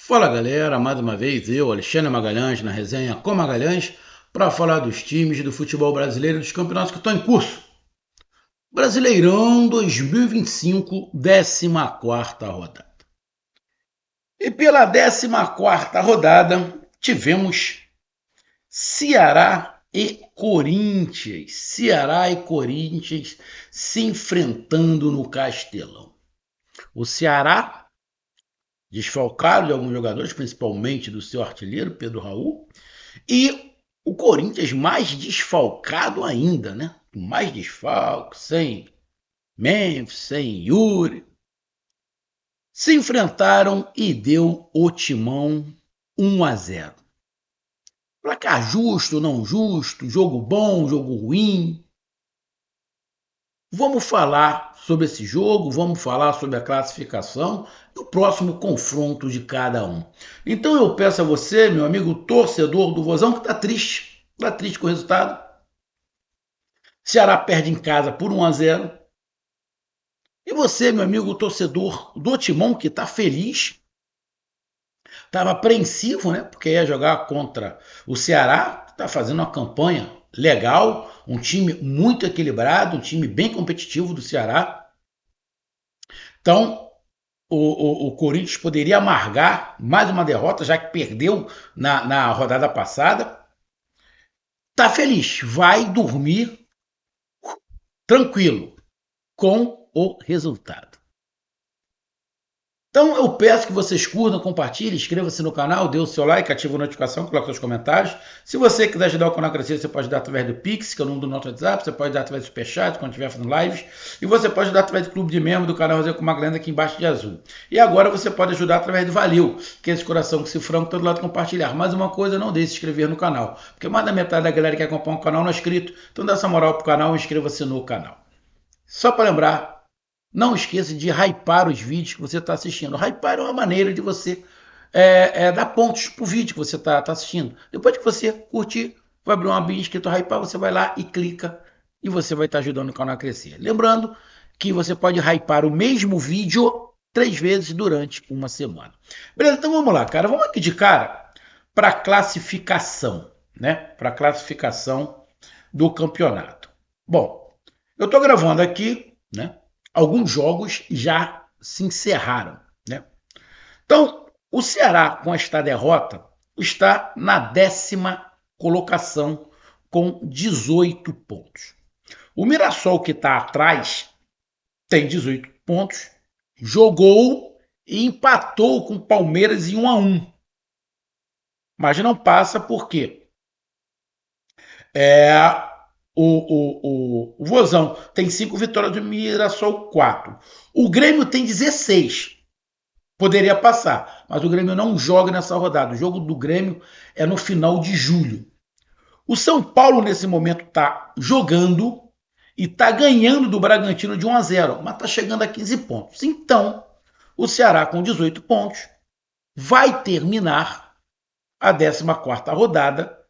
Fala galera, mais uma vez eu, Alexandre Magalhães, na resenha com Magalhães, para falar dos times do futebol brasileiro e dos campeonatos que estão em curso. Brasileirão 2025, 14ª rodada. E pela 14ª rodada, tivemos Ceará e Corinthians. Ceará e Corinthians se enfrentando no Castelão. O Ceará, desfalcado de alguns jogadores, principalmente do seu artilheiro, Pedro Raul, e o Corinthians mais desfalcado ainda, né? Mais desfalque, sem Memphis, sem Yuri. Se enfrentaram e deu o Timão 1-0. Placar justo, não justo, jogo bom, jogo ruim. Vamos falar sobre esse jogo, vamos falar sobre a classificação e o próximo confronto de cada um. Então eu peço a você, meu amigo torcedor do Vozão, que está triste com o resultado. Ceará perde em casa por 1-0. E você, meu amigo torcedor do Timão, que está feliz, estava apreensivo, né? Porque ia jogar contra o Ceará, que está fazendo uma campanha legal, um time muito equilibrado, um time bem competitivo do Ceará. Então, o Corinthians poderia amargar mais uma derrota, já que perdeu na rodada passada. Está feliz, vai dormir tranquilo com o resultado. Então eu peço que vocês curtam, compartilhem, inscreva-se no canal, dê o seu like, ative a notificação, coloque seus comentários. Se você quiser ajudar o canal a crescer, você pode dar através do Pix, que é o número do nosso WhatsApp, você pode dar através do Superchat, quando estiver fazendo lives, e você pode ajudar através do clube de membro do canal Rosé com Magalhães aqui embaixo de azul. E agora você pode ajudar através do Valeu, que é esse coração com esse frango todo lado compartilhar. Mais uma coisa, não deixe de se inscrever no canal, porque mais da metade da galera que acompanha o canal não é inscrito, então dá essa moral pro canal e inscreva-se no canal. Só para lembrar, não esqueça de hypar os vídeos que você está assistindo. Hypar é uma maneira de você dar pontos para o vídeo que você está assistindo. Depois que você curtir, vai abrir uma abinha escrito hypar, você vai lá e clica e você vai estar ajudando o canal a crescer. Lembrando que você pode hypar o mesmo vídeo 3 vezes durante uma semana. Beleza? Então vamos lá, cara. Vamos aqui de cara para a classificação, né? Para a classificação do campeonato. Bom, eu estou gravando aqui, né? Alguns jogos já se encerraram, né? Então, o Ceará, com esta derrota, está na 10ª colocação com 18 pontos. O Mirassol, que está atrás, tem 18 pontos, jogou e empatou com o Palmeiras em 1-1. Mas não passa porque o Vozão tem 5 vitórias, do Mirassol 4. O Grêmio tem 16. Poderia passar, mas o Grêmio não joga nessa rodada. O jogo do Grêmio é no final de julho. O São Paulo, nesse momento, está jogando e está ganhando do Bragantino de 1-0, mas está chegando a 15 pontos. Então, o Ceará, com 18 pontos, vai terminar a 14ª rodada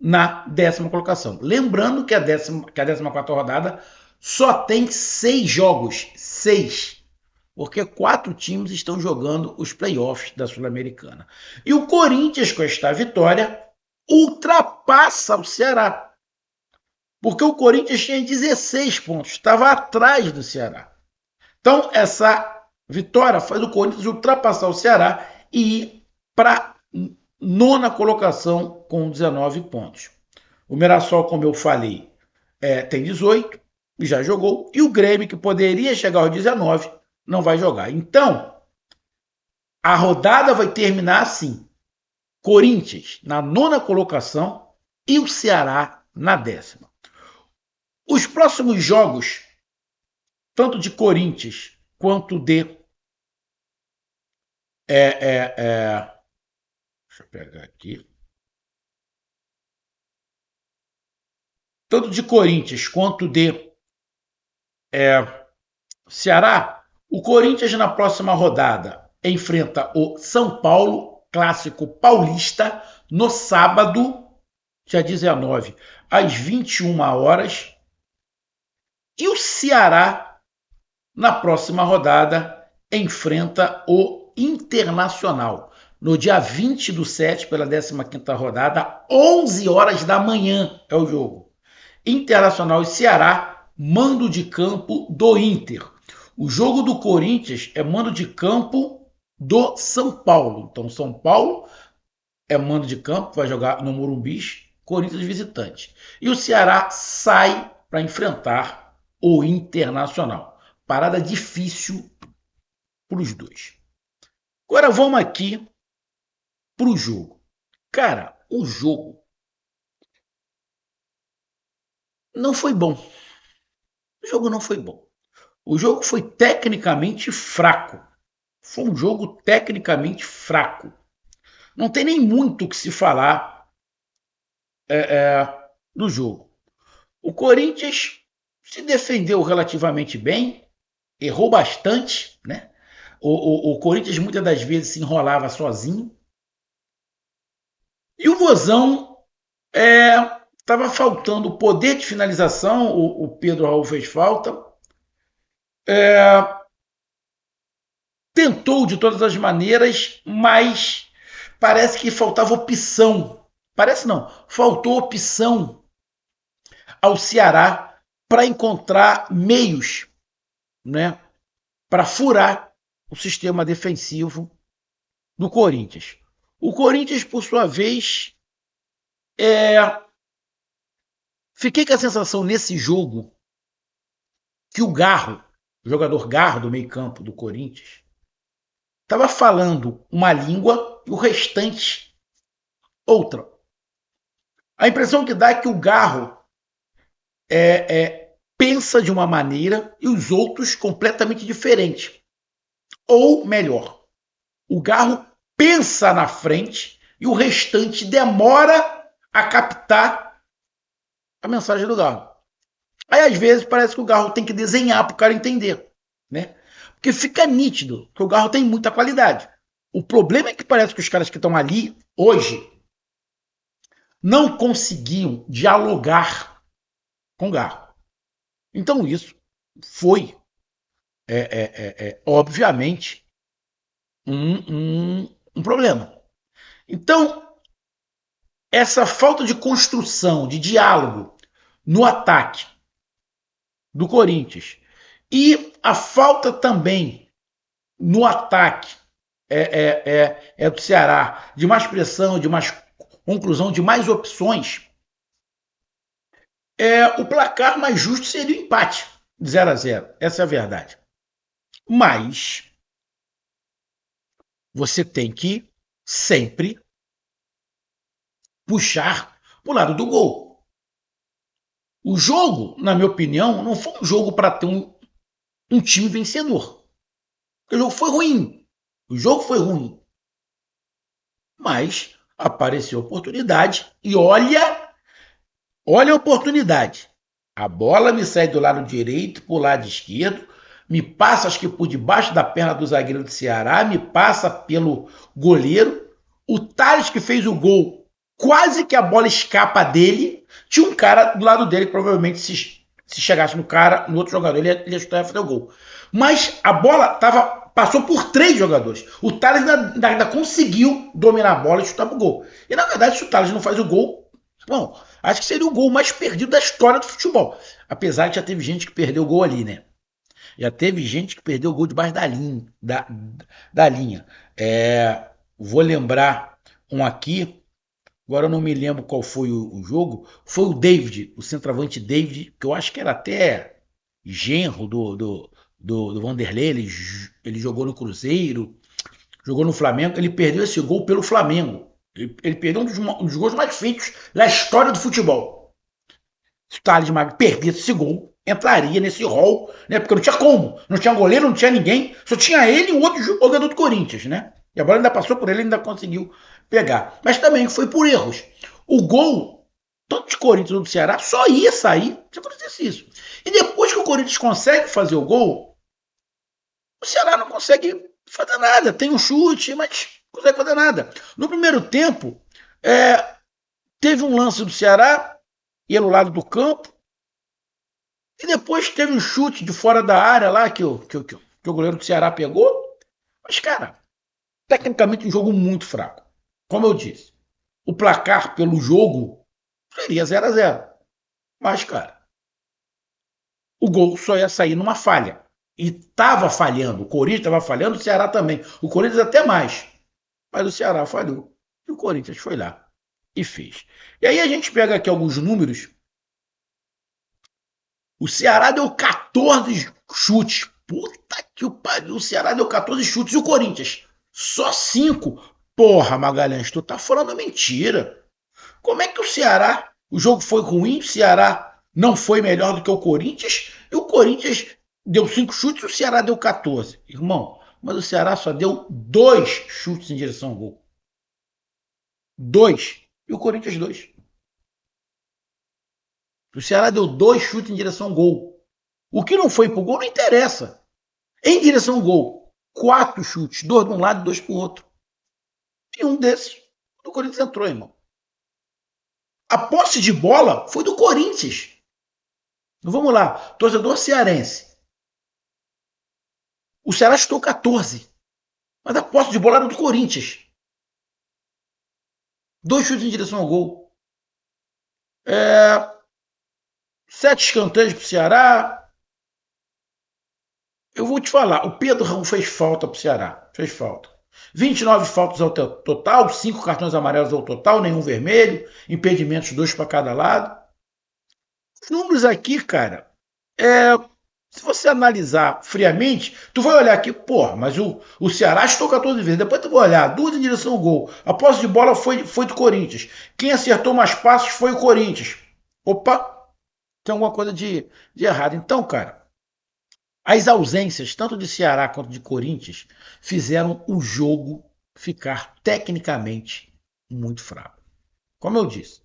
na 10ª colocação. Lembrando que a 14ª rodada só tem 6 jogos. 6. Porque 4 times estão jogando os playoffs da Sul-Americana. E o Corinthians, com esta vitória, ultrapassa o Ceará. Porque o Corinthians tinha 16 pontos, estava atrás do Ceará. Então, essa vitória faz o Corinthians ultrapassar o Ceará e ir para a 9ª colocação com 19 pontos. O Mirassol, como eu falei, tem 18 e já jogou. E o Grêmio, que poderia chegar aos 19, não vai jogar. Então, a rodada vai terminar assim: Corinthians na 9ª colocação e o Ceará na 10ª. Os próximos jogos, tanto de Corinthians quanto de deixa eu pegar aqui. Tanto de Corinthians quanto de Ceará, o Corinthians na próxima rodada enfrenta o São Paulo, clássico paulista, no sábado, dia 19, às 21 horas. E o Ceará, na próxima rodada, enfrenta o Internacional. no dia 20/7, pela 15ª rodada, 11 horas da manhã é o jogo. Internacional e Ceará, mando de campo do Inter. O jogo do Corinthians é mando de campo do São Paulo. Então, São Paulo é mando de campo, vai jogar no Morumbi, Corinthians visitante. E o Ceará sai para enfrentar o Internacional. Parada difícil para os dois. Agora vamos aqui para o jogo. Cara, o jogo não foi bom. O jogo não foi bom. O jogo foi tecnicamente fraco. Foi um jogo tecnicamente fraco. Não tem nem muito o que se falar do jogo. O Corinthians se defendeu relativamente bem, errou bastante, né? O Corinthians muitas das vezes se enrolava sozinho. E o Vozão estava faltando poder de finalização, o Pedro Raul fez falta. Tentou de todas as maneiras, mas parece que faltava opção. Parece não, faltou opção ao Ceará para encontrar meios, né, para furar o sistema defensivo do Corinthians. O Corinthians, por sua vez, fiquei com a sensação nesse jogo que o Garro, o jogador Garro do meio-campo do Corinthians, estava falando uma língua e o restante outra. A impressão que dá é que o Garro pensa de uma maneira e os outros completamente diferente. Ou melhor, o Garro pensa na frente e o restante demora a captar a mensagem do Garro. Aí às vezes parece que o Garro tem que desenhar para o cara entender, né? Porque fica nítido que o Garro tem muita qualidade. O problema é que parece que os caras que estão ali hoje não conseguiam dialogar com o Garro. Então isso foi, obviamente, um problema. Então, essa falta de construção, de diálogo no ataque do Corinthians e a falta também no ataque do Ceará de mais pressão, de mais conclusão, de mais opções, o placar mais justo seria o empate, 0-0. Essa é a verdade. Mas você tem que sempre puxar para o lado do gol. O jogo, na minha opinião, não foi um jogo para ter um time vencedor. O jogo foi ruim. O jogo foi ruim. Mas apareceu a oportunidade e olha a oportunidade. A bola me sai do lado direito para o lado esquerdo, me passa acho que por debaixo da perna do zagueiro do Ceará, me passa pelo goleiro. O Thales que fez o gol, quase que a bola escapa dele. Tinha um cara do lado dele que provavelmente se chegasse no cara, no outro jogador, ele ia chutar e fazer o gol. Mas a bola passou por 3 jogadores. O Thales ainda conseguiu dominar a bola e chutar pro gol. E na verdade, se o Thales não faz o gol, bom, acho que seria o gol mais perdido da história do futebol. Apesar que já teve gente que perdeu o gol ali, né? Já teve gente que perdeu o gol debaixo da linha. Vou lembrar um aqui, agora eu não me lembro qual foi o jogo. Foi o David, o centroavante David, que eu acho que era até genro do Vanderlei. Ele jogou no Cruzeiro, jogou no Flamengo. Ele perdeu esse gol pelo Flamengo. Ele perdeu um dos gols mais feitos da história do futebol. Se o Thales Magno perdesse esse gol, entraria nesse rol, né? Porque não tinha como. Não tinha goleiro, não tinha ninguém. Só tinha ele e um outro jogador do Corinthians, né? E a bola ainda passou por ele, ainda conseguiu pegar. Mas também foi por erros. O gol, tanto de Corinthians ou do Ceará, só ia sair se acontecesse isso. E depois que o Corinthians consegue fazer o gol, o Ceará não consegue fazer nada. Tem um chute, mas não consegue fazer nada. No primeiro tempo, teve um lance do Ceará, ia no lado do campo, e depois teve um chute de fora da área lá que o goleiro do Ceará pegou. Mas, cara, tecnicamente um jogo muito fraco. Como eu disse, o placar pelo jogo seria 0-0. Mas, cara, o gol só ia sair numa falha. E estava falhando. O Corinthians estava falhando, o Ceará também. O Corinthians até mais. Mas o Ceará falhou. E o Corinthians foi lá e fez. E aí a gente pega aqui alguns números. O Ceará deu 14 chutes. Puta que o pariu. O Ceará deu 14 chutes. E o Corinthians? Só 5. Porra, Magalhães, tu tá falando mentira. Como é que o Ceará, o jogo foi ruim, o Ceará não foi melhor do que o Corinthians, e o Corinthians deu 5 chutes e o Ceará deu 14. Irmão, mas o Ceará só deu 2 chutes em direção ao gol. 2. E o Corinthians 2. O Ceará deu 2 chutes em direção ao gol. O que não foi pro gol não interessa. Em direção ao gol, 4 chutes, 2 de um lado e 2 pro outro. E um desses, o Corinthians entrou, irmão. A posse de bola foi do Corinthians. Vamos lá, torcedor cearense. O Ceará chutou 14, mas a posse de bola era do Corinthians. 2 chutes em direção ao gol. 7 escanteios pro Ceará. Eu vou te falar, o Pedro Raul fez falta pro Ceará. Fez falta. 29 faltas ao total, 5 cartões amarelos ao total, nenhum vermelho, impedimentos 2 para cada lado. Os números aqui, cara, se você analisar friamente, tu vai olhar aqui, porra, mas o Ceará chutou 14 vezes. Depois tu vai olhar, 2 em direção ao gol. A posse de bola foi do Corinthians. Quem acertou mais passes foi o Corinthians. Opa, tem alguma coisa de errado. Então, cara, as ausências, tanto de Ceará quanto de Corinthians, fizeram o jogo ficar tecnicamente muito fraco. Como eu disse,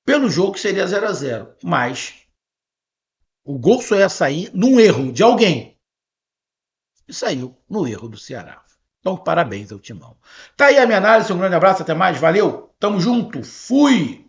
pelo jogo seria 0-0, mas o gol só ia sair num erro de alguém. E saiu no erro do Ceará. Então, parabéns ao Timão. Tá aí a minha análise, um grande abraço, até mais, valeu, tamo junto, fui!